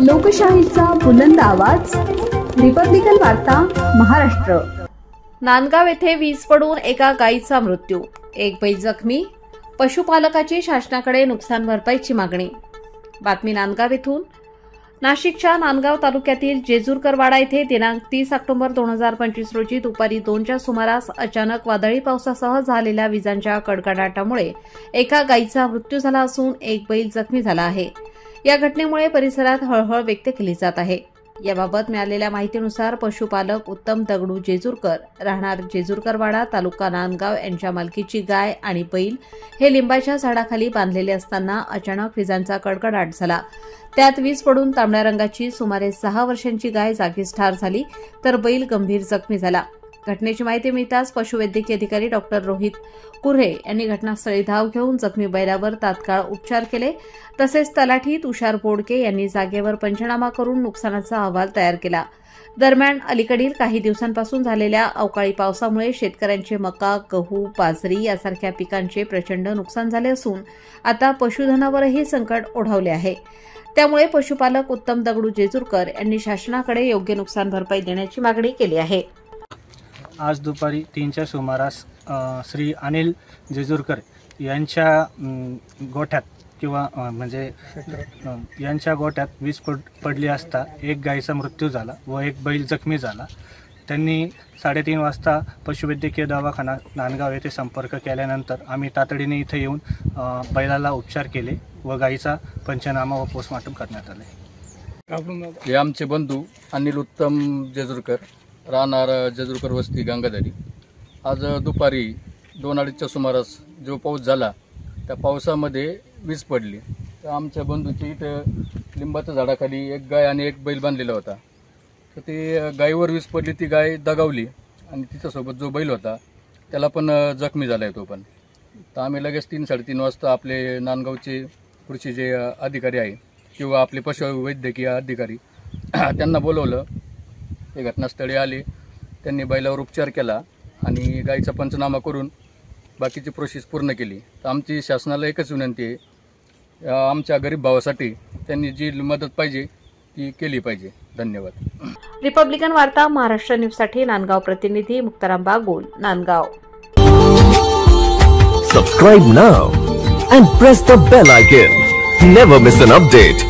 लोकशाहीचा बुलंद आवाज, रिपब्लिकन वार्ता महाराष्ट्र। नांदगाव येथे वीज पडून एका गायीचा मृत्यू, एक बैल जखमी, पशुपालकाची शासनाकडे नुकसान भरपाईची मागणी। बातमी नांदगाव येथून। नाशिकच्या नांदगाव तालुक्यातील जेजुरकरवाडा येथे दिनांक 30 ऑक्टोबर 2025 रोजी दुपारी 2च्या सुमारास अचानक वादळी पावसासह झालेल्या विजांच्या कडकडाटामुळे एका गायीचा मृत्यू झाला असून एक बैल जखमी झाला आहे। या घटनेमुळे परिसरात हळहळ व्यक्त केली जात आहे। याबाबत मिळालेल्या माहितीनुसार पशुपालक उत्तम दगडू जेजुरकर, राहणार जेजुरकरवाडा, तालुका नांदगाव यांच्या मालकीची गाय आणि बैल हे लिंबाच्या झाडाखाली बांधलेले असताना अचानक विजांचा कडकडाट झाला। त्यात वीज पडून तांबड्या रंगाची सुमारे 6 वर्षांची गाय जागीच ठार झाली, तर बैल गंभीर जखमी झाला। घटनेची माहिती मिळताच पशुवैद्यकीय अधिकारी डॉक्टर रोहित कुऱ्हे यांनी घटनास्थळी धाव घेऊन जखमी बैलावर तात्काळ उपचार केले। तसेच तलाठी तुषार बोडके यांनी जागेवर पंचनामा करून नुकसानाचा अहवाल तयार केला। दरम्यान अलीकडील काही दिवसांपासून झालेल्या अवकाळी पावसामुळे शेतकऱ्यांचे मका, गहू, बाजरी यासारख्या पिकांचे प्रचंड नुकसान झाले असून आता पशुधनावरही संकट ओढावले आहे। त्यामुळे पशुपालक उत्तम दगडू जेजुरकर यांनी शासनाकडे योग्य नुकसान भरपाई देण्याची मागणी केली आहे। आज दुपारी 3च्या सुमारास श्री अनिल जेजुरकर यांच्या गोठ्यात किंवा म्हणजे यांच्या गोठ्यात वीज पडली असता एक गायीचा मृत्यू झाला व एक बैल जखमी झाला। त्यांनी 3:30 वाजता पशुवैद्यकीय दवाखाना नांदगाव येथे संपर्क केल्यानंतर आम्ही तातडीने इथे येऊन बैलाला उपचार केले व गायीचा पंचनामा व पोस्टमॉर्टम करण्यात आले। हे आमचे बंधू अनिल उत्तम जेजुरकर, राहणार जेजुरकर वस्ती गंगाधरी। आज दुपारी 2:30च्या सुमारास जो पाऊस झाला त्या पावसामध्ये वीज पडली। तर आमच्या बंधूची इथं लिंबाच्या झाडाखाली एक गाय आणि एक बैल बांधलेला होता। तर ते गायीवर वीज पडली, ती गाय दगावली आणि तिच्यासोबत जो बैल होता त्याला पण जखमी झाला आहे तो पण। तर आम्ही लगेच 3-3:30 वाजता आपले नांदगावचे कृषी जे अधिकारी आहे किंवा आपले पशुवैद्यकीय अधिकारी त्यांना बोलवलं। ते घटनास्थळी आले, त्यांनी बैलावर उपचार केला आणि गायीचा पंचनामा करून बाकीची प्रोसेस पूर्ण केली। तर आमची शासनाला एकच विनंती आहे, आमच्या गरीब भावासाठी त्यांनी जी मदत पाहिजे ती केली पाहिजे। धन्यवाद। रिपब्लिकन वार्ता महाराष्ट्र न्यूजसाठी नांदगाव प्रतिनिधी Muktaram Bagul, Nandgaon. Subscribe now and press the bell icon. Never miss an update.